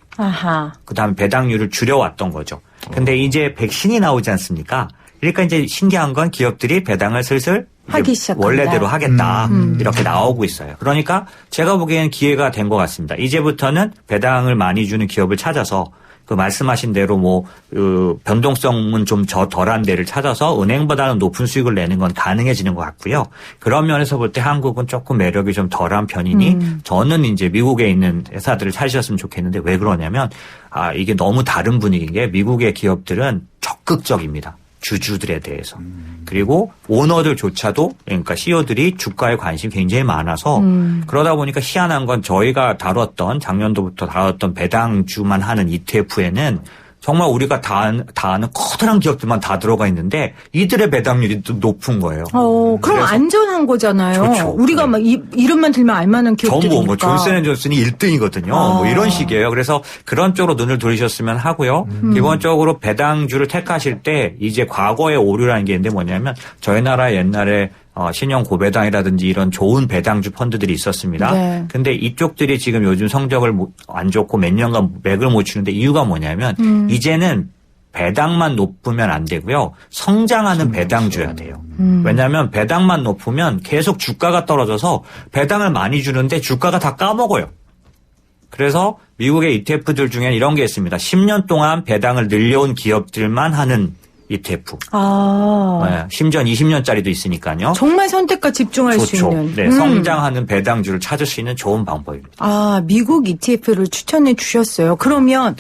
그다음에 배당률을 줄여왔던 거죠. 근데 이제 백신이 나오지 않습니까? 그러니까 이제 신기한 건 기업들이 배당을 슬슬 하기 시작한다. 원래대로 하겠다. 이렇게 나오고 있어요. 그러니까 제가 보기에는 기회가 된 것 같습니다. 이제부터는 배당을 많이 주는 기업을 찾아서 그 말씀하신 대로 변동성은 좀 덜한 데를 찾아서 은행보다는 높은 수익을 내는 건 가능해지는 것 같고요. 그런 면에서 볼 때 한국은 조금 매력이 좀 덜한 편이니 저는 이제 미국에 있는 회사들을 찾으셨으면 좋겠는데 왜 그러냐면 이게 너무 다른 분위기인 게 미국의 기업들은 적극적입니다. 주주들에 대해서. 그리고 오너들조차도 그러니까 CEO들이 주가에 관심이 굉장히 많아서 그러다 보니까 희한한 건 저희가 작년도부터 다뤘던 배당주만 하는 ETF에는 정말 우리가 다 아는 커다란 기업들만 다 들어가 있는데 이들의 배당률이 또 높은 거예요. 그럼 안전한 거잖아요. 그렇죠. 우리가 막 이름만 들면 알만한 기업들이니까. 전부 존슨앤존슨이 1등이거든요. 뭐 이런 식이에요. 그래서 그런 쪽으로 눈을 돌리셨으면 하고요. 기본적으로 배당주를 택하실 때 이제 과거의 오류라는 게 있는데 뭐냐면 저희 나라 옛날에 신용 고배당이라든지 이런 좋은 배당주 펀드들이 있었습니다. 네. 근데 이쪽들이 지금 요즘 성적을 안 좋고 몇 년간 맥을 못 치는데 이유가 뭐냐면 이제는 배당만 높으면 안 되고요. 성장하는 배당주야 돼요. 왜냐하면 배당만 높으면 계속 주가가 떨어져서 배당을 많이 주는데 주가가 다 까먹어요. 그래서 미국의 ETF들 중에 이런 게 있습니다. 10년 동안 배당을 늘려온 기업들만 하는 ETF. 아. 심지어 20년짜리도 있으니까요. 정말 선택과 집중할 수 좋죠. 있는. 네, 성장하는 배당주를 찾을 수 있는 좋은 방법입니다. 아, 미국 ETF를 추천해 주셨어요. 그러면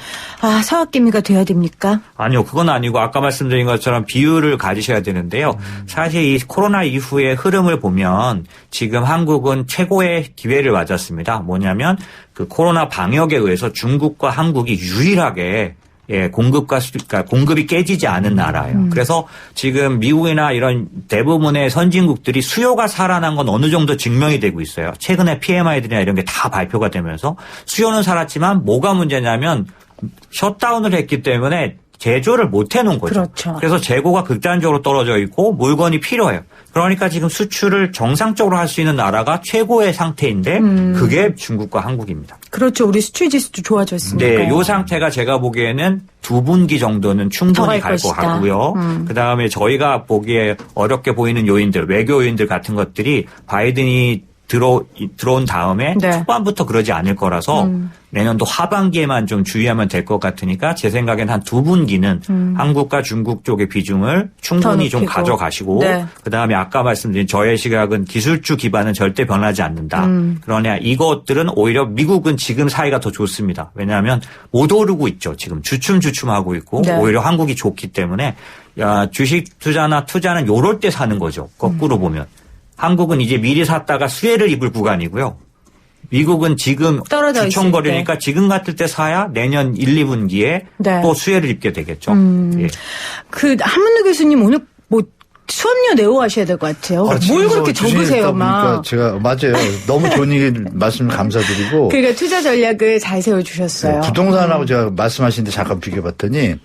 사학개미가 돼야 됩니까? 아니요, 그건 아니고 아까 말씀드린 것처럼 비율을 가지셔야 되는데요. 사실 이 코로나 이후의 흐름을 보면 지금 한국은 최고의 기회를 맞았습니다. 뭐냐면 그 코로나 방역에 의해서 중국과 한국이 유일하게 그러니까 공급이 깨지지 않은 나라예요. 그래서 지금 미국이나 이런 대부분의 선진국들이 수요가 살아난 건 어느 정도 증명이 되고 있어요. 최근에 PMI들이나 이런 게 다 발표가 되면서 수요는 살았지만 뭐가 문제냐면 셧다운을 했기 때문에 제조를 못 해놓은 거죠. 그렇죠. 그래서 재고가 극단적으로 떨어져 있고 물건이 필요해요. 그러니까 지금 수출을 정상적으로 할 수 있는 나라가 최고의 상태인데 그게 중국과 한국입니다. 그렇죠. 우리 수출 지수도 좋아졌으니까. 네, 이 상태가 제가 보기에는 2분기 정도는 충분히 갈 것 같고요. 그다음에 저희가 보기에 어렵게 보이는 요인들, 외교 요인들 같은 것들이 바이든이 들어온 다음에 네. 초반부터 그러지 않을 거라서 내년도 하반기에만 좀 주의하면 될 것 같으니까 제 생각엔 한 2분기는 한국과 중국 쪽의 비중을 충분히 좀 가져가시고 네. 그다음에 아까 말씀드린 저의 시각은 기술주 기반은 절대 변하지 않는다. 그러나 이것들은 오히려 미국은 지금 사이가 더 좋습니다. 왜냐하면 못 오르고 있죠. 지금 주춤주춤하고 있고 네. 오히려 한국이 좋기 때문에 주식 투자나 투자는 요럴 때 사는 거죠. 거꾸로 보면. 한국은 이제 미리 샀다가 수혜를 입을 구간이고요. 미국은 지금 주총거리니까 지금 같을 때 사야 내년 1, 2분기에 네. 또 수혜를 입게 되겠죠. 예. 한문우 교수님 오늘 수업료 내고 가셔야 될 것 같아요. 뭘 그렇게 적으세요, 막. 제가 맞아요. 너무 좋은 얘기 말씀 감사드리고. 그러니까 투자 전략을 잘 세워주셨어요. 네, 부동산하고 제가 말씀하시는데 잠깐 비교해봤더니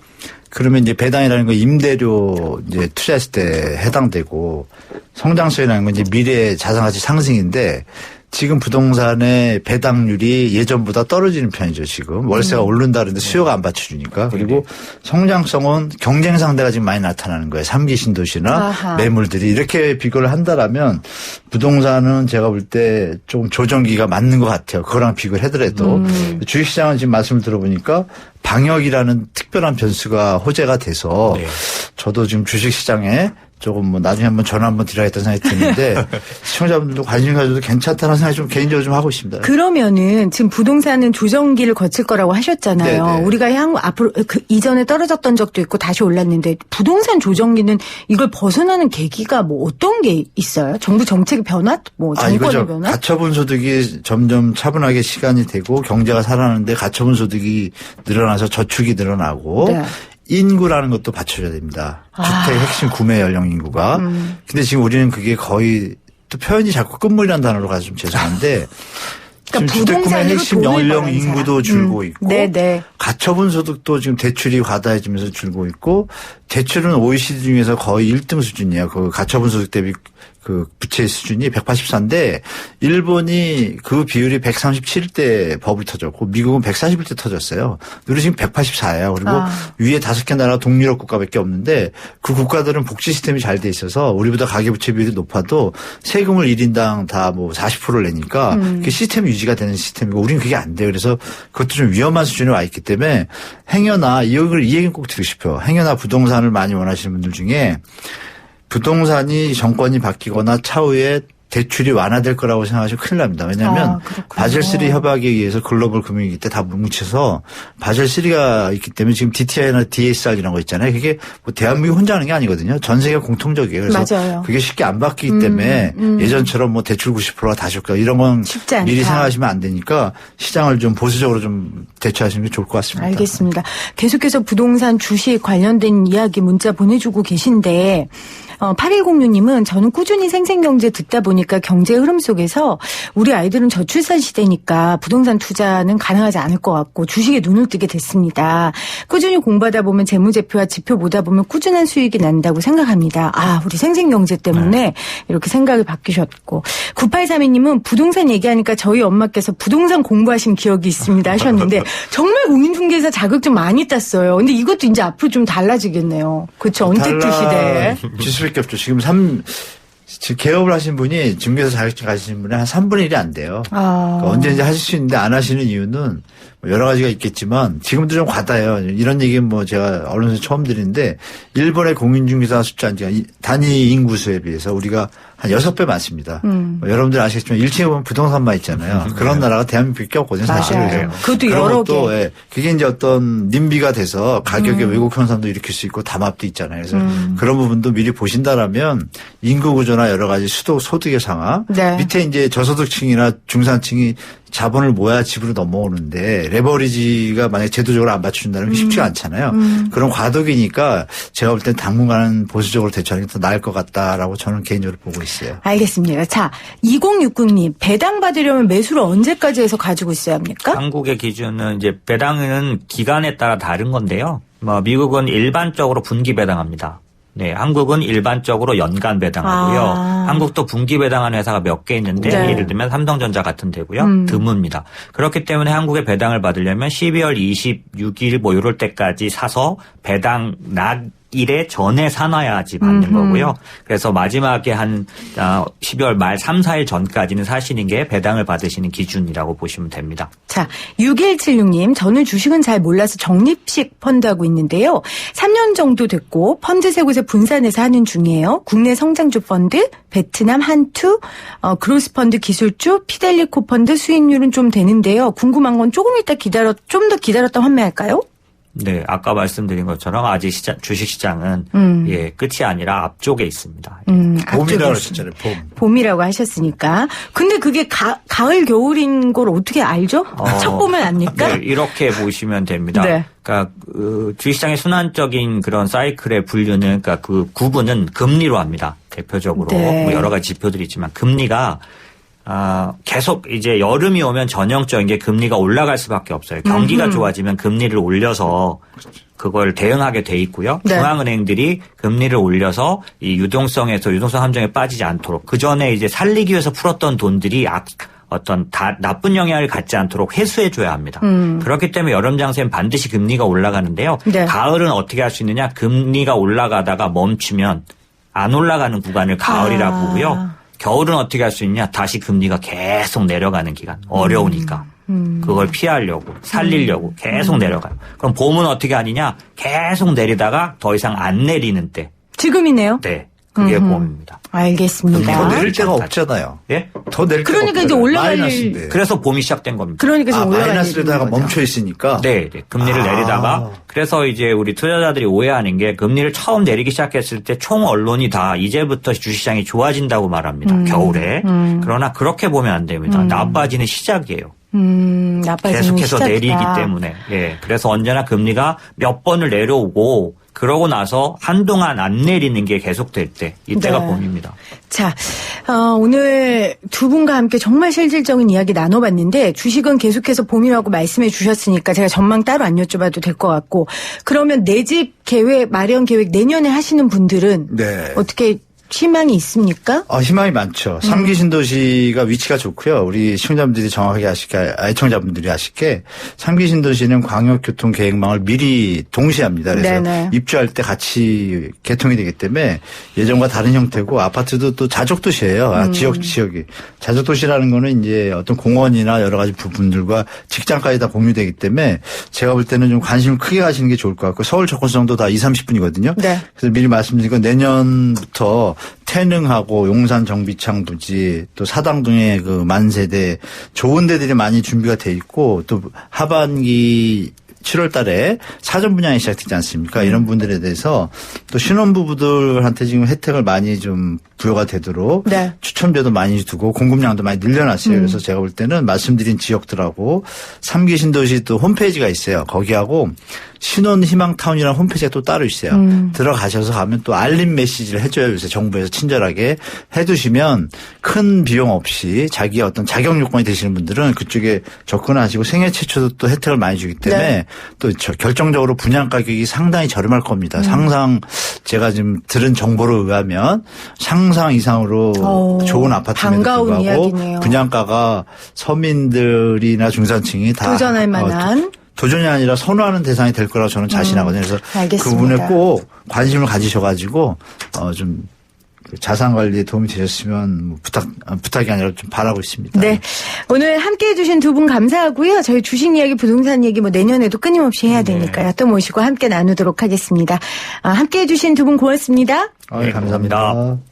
그러면 이제 배당이라는 건 임대료 이제 투자했을 때 해당되고 성장성이라는 건 이제 미래 자산가치 상승인데 지금 부동산의 배당률이 예전보다 떨어지는 편이죠, 지금. 월세가 오른다는데 수요가 안 받쳐주니까. 그리고 성장성은 경쟁 상대가 지금 많이 나타나는 거예요. 3기 신도시나 매물들이. 이렇게 비교를 한다라면 부동산은 제가 볼 때 좀 조정기가 맞는 것 같아요. 그거랑 비교를 하더라도. 주식시장은 지금 말씀을 들어보니까 방역이라는 특별한 변수가 호재가 돼서 저도 지금 주식시장에 조금 나중에 한번 전화 한번 드려야겠다는 생각이 드는데 시청자분들도 관심 가져도 괜찮다는 생각이 좀 개인적으로 좀 하고 있습니다. 그러면은 지금 부동산은 조정기를 거칠 거라고 하셨잖아요. 네네. 우리가 앞으로 이전에 떨어졌던 적도 있고 다시 올랐는데 부동산 조정기는 이걸 벗어나는 계기가 뭐 어떤 게 있어요? 정부 정책의 변화? 뭐 정권의 변화? 가처분 소득이 점점 차분하게 시간이 되고 경제가 살아나는데 가처분 소득이 늘어나서 저축이 늘어나고 네. 인구라는 것도 받쳐줘야 됩니다. 주택 핵심 구매 연령 인구가. 근데 지금 우리는 그게 거의 또 표현이 자꾸 끝물이라는 단어로 가서 좀 죄송한데 그러니까 지금 주택 구매 핵심 연령 인구도 줄고 있고 네네. 가처분 소득도 지금 대출이 과다해지면서 줄고 있고 대출은 OECD 중에서 거의 1등 수준이에요. 그 가처분 소득 대비 그 부채 수준이 184인데 일본이 그 비율이 137대 버블이 터졌고 미국은 141대 터졌어요. 우리 지금 184예요. 그리고 위에 5개 나라가 동유럽 국가밖에 없는데 그 국가들은 복지 시스템이 잘 돼 있어서 우리보다 가계부채 비율이 높아도 세금을 1인당 다 뭐 40%를 내니까 그 시스템이 유지가 되는 시스템이고 우리는 그게 안 돼요. 그래서 그것도 좀 위험한 수준에 와 있기 때문에 행여나 이 얘기는 꼭 드리고 싶어요. 행여나 부동산을 많이 원하시는 분들 중에 부동산이 정권이 바뀌거나 차후에 대출이 완화될 거라고 생각하시면 큰일 납니다. 왜냐하면 바젤3 협약에 의해서 글로벌 금융위기 때 다 뭉쳐서 바젤3가 있기 때문에 지금 DTI나 DSR 이런 거 있잖아요. 그게 뭐 대한민국이 혼자 하는 게 아니거든요. 전 세계가 공통적이에요. 그래서 맞아요. 그게 쉽게 안 바뀌기 때문에 예전처럼 뭐 대출 90%가 다 줄까 이런 건 미리 생각하시면 안 되니까 시장을 좀 보수적으로 좀 대처하시는 게 좋을 것 같습니다. 알겠습니다. 계속해서 부동산 주식 관련된 이야기 문자 보내주고 계신데 8106님은 저는 꾸준히 생생경제 듣다 보니까 경제 흐름 속에서 우리 아이들은 저출산 시대니까 부동산 투자는 가능하지 않을 것 같고 주식에 눈을 뜨게 됐습니다. 꾸준히 공부하다 보면 재무제표와 지표 보다 보면 꾸준한 수익이 난다고 생각합니다. 우리 생생경제 때문에 이렇게 생각이 바뀌셨고 9832님은 부동산 얘기하니까 저희 엄마께서 부동산 공부하신 기억이 있습니다 하셨는데 정말 공인중개사 자격증 많이 땄어요. 근데 이것도 이제 앞으로 좀 달라지겠네요. 그렇죠. 언택트 시대에. 수밖에 없죠. 지금 개업을 하신 분이 중개사 자격증 가지신 분이 한 3분의 1이 안 돼요. 그러니까 언제든지 하실 수 있는데 안 하시는 이유는 여러 가지가 있겠지만 지금도 좀 과다해요. 이런 얘기는 뭐 제가 언론에서 처음 드리는데 일본의 공인중개사 숫자 단위 인구수에 비해서 우리가 한 6배 많습니다. 여러분들 아시겠지만 1층에 보면 부동산만 있잖아요. 그런 나라가 대한민국밖에 없거든요. 사실은. 맞아요. 그것도 여러 개. 예, 그게 이제 어떤 님비가 돼서 가격의 왜곡 현상도 일으킬 수 있고 담합도 있잖아요. 그래서 그런 부분도 미리 보신다라면 인구 구조나 여러 가지 소득의 상황 네. 밑에 이제 저소득층이나 중산층이 자본을 모아야 집으로 넘어오는데 레버리지가 만약에 제도적으로 안 받쳐준다는 게 쉽지가 않잖아요. 그런 과도기니까 제가 볼 땐 당분간은 보수적으로 대처하는 게 더 나을 것 같다라고 저는 개인적으로 보고 있어요. 알겠습니다. 자, 2060님 배당 받으려면 매수를 언제까지 해서 가지고 있어야 합니까? 한국의 기준은 이제 배당은 기간에 따라 다른 건데요. 뭐 미국은 일반적으로 분기 배당합니다. 네, 한국은 일반적으로 연간 배당하고요. 한국도 분기 배당하는 회사가 몇 개 있는데 네. 예를 들면 삼성전자 같은 데고요. 드뭅니다. 그렇기 때문에 한국의 배당을 받으려면 12월 26일 뭐 이럴 때까지 사서 배당 일에 전에 사놔야지 받는 거고요. 그래서 마지막에 한 12월 말 3, 4일 전까지는 사시는 게 배당을 받으시는 기준이라고 보시면 됩니다. 자, 6176님, 저는 주식은 잘 몰라서 적립식 펀드 하고 있는데요. 3년 정도 됐고 펀드 세 곳에 분산해서 하는 중이에요. 국내 성장주 펀드, 베트남 한투, 그로스 펀드 기술주, 피델리코 펀드 수익률은 좀 되는데요. 궁금한 건 조금 이따 좀 더 기다렸다 환매할까요? 네, 아까 말씀드린 것처럼 아직 주식시장은 예, 끝이 아니라 앞쪽에 있습니다. 봄이라고 하셨잖아요. 봄이라고 하셨으니까. 근데 그게 가을 겨울인 걸 어떻게 알죠? 첫 보면 압니까? 네, 이렇게 보시면 됩니다. 네. 그러니까 주식시장의 순환적인 그런 사이클의 분류는 그러니까 그 구분은 금리로 합니다. 대표적으로 네. 뭐 여러 가지 지표들이 있지만 금리가 계속 이제 여름이 오면 전형적인 게 금리가 올라갈 수밖에 없어요. 경기가 좋아지면 금리를 올려서 그걸 대응하게 돼 있고요. 네. 중앙은행들이 금리를 올려서 이 유동성 함정에 빠지지 않도록 그 전에 이제 살리기 위해서 풀었던 돈들이 어떤 나쁜 영향을 갖지 않도록 회수해 줘야 합니다. 그렇기 때문에 여름 장세는 반드시 금리가 올라가는데요. 네. 가을은 어떻게 할 수 있느냐? 금리가 올라가다가 멈추면 안 올라가는 구간을 가을이라고 보고요. 겨울은 어떻게 할 수 있냐? 다시 금리가 계속 내려가는 기간. 어려우니까. 그걸 피하려고 살리려고 계속 내려가요. 그럼 봄은 어떻게 하느냐? 계속 내리다가 더 이상 안 내리는 때. 지금이네요. 네. 그게 봄입니다. 알겠습니다. 더 내릴 데가 없잖아요. 예? 더 내릴 데가 그러니까 이제 없잖아요. 올라갈 마이너스인데. 그래서 봄이 시작된 겁니다. 그러니까 지금 올라갈 마이너스에다가 거죠. 멈춰 있으니까. 네, 금리를 내리다가 그래서 이제 우리 투자자들이 오해하는 게 금리를 처음 내리기 시작했을 때 총 언론이 다 이제부터 주식시장이 좋아진다고 말합니다. 겨울에. 그러나 그렇게 보면 안 됩니다. 나빠지는 시작이에요. 나빠지는 계속해서 시작이다. 내리기 때문에. 예. 그래서 언제나 금리가 몇 번을 내려오고 그러고 나서 한동안 안 내리는 게 계속될 때 이때가 네. 봄입니다. 자, 오늘 두 분과 함께 정말 실질적인 이야기 나눠봤는데 주식은 계속해서 봄이라고 말씀해 주셨으니까 제가 전망 따로 안 여쭤봐도 될 것 같고 그러면 내 집 계획, 마련 계획 내년에 하시는 분들은 네. 어떻게 희망이 있습니까? 희망이 많죠. 3기 신도시가 위치가 좋고요. 우리 시청자분들이 정확하게 애청자분들이 아실게 3기 신도시는 광역교통계획망을 미리 동시에 합니다. 그래서 네네. 입주할 때 같이 개통이 되기 때문에 예전과 다른 형태고 아파트도 또 자족도시예요. 지역이. 자족도시라는 거는 이제 어떤 공원이나 여러 가지 부분들과 직장까지 다 공유되기 때문에 제가 볼 때는 좀 관심을 크게 가시는 게 좋을 것 같고 서울 접근성도 다 20-30분이거든요. 네. 그래서 미리 말씀드리니까 내년부터 태능하고 용산 정비창 부지 또 사당동의 그 만세대 좋은 데들이 많이 준비가 돼 있고 또 하반기 7월 달에 사전 분양이 시작되지 않습니까? 이런 분들에 대해서 또 신혼부부들한테 지금 혜택을 많이 좀 부여가 되도록 네. 추첨제도 많이 두고 공급량도 많이 늘려놨어요. 그래서 제가 볼 때는 말씀드린 지역들하고 3기 신도시 또 홈페이지가 있어요. 거기하고 신혼희망타운이라는 홈페이지가 또 따로 있어요. 들어가셔서 가면 또 알림 메시지를 해줘요. 요새 정부에서 친절하게 해두시면 큰 비용 없이 자기의 어떤 자격 요건이 되시는 분들은 그쪽에 접근하시고 생애 최초도 또 혜택을 많이 주기 때문에 네. 또 결정적으로 분양 가격이 상당히 저렴할 겁니다. 상상 제가 지금 들은 정보로 의하면 상상 이상으로 좋은 아파트임에도 반가운 불구하고 이야기네요. 분양가가 서민들이나 중산층이 다 도전할 만한. 도전이 아니라 선호하는 대상이 될 거라고 저는 자신하거든요. 그래서 알겠습니다. 그 부분에 꼭 관심을 가지셔가지고 좀 그 자산 관리에 도움이 되셨으면 뭐 부탁이 아니라 좀 바라고 있습니다. 네. 오늘 함께 해주신 두 분 감사하고요. 저희 주식 이야기, 부동산 얘기 뭐 내년에도 끊임없이 해야 되니까요. 또 모시고 함께 나누도록 하겠습니다. 함께 해주신 두 분 고맙습니다. 감사합니다.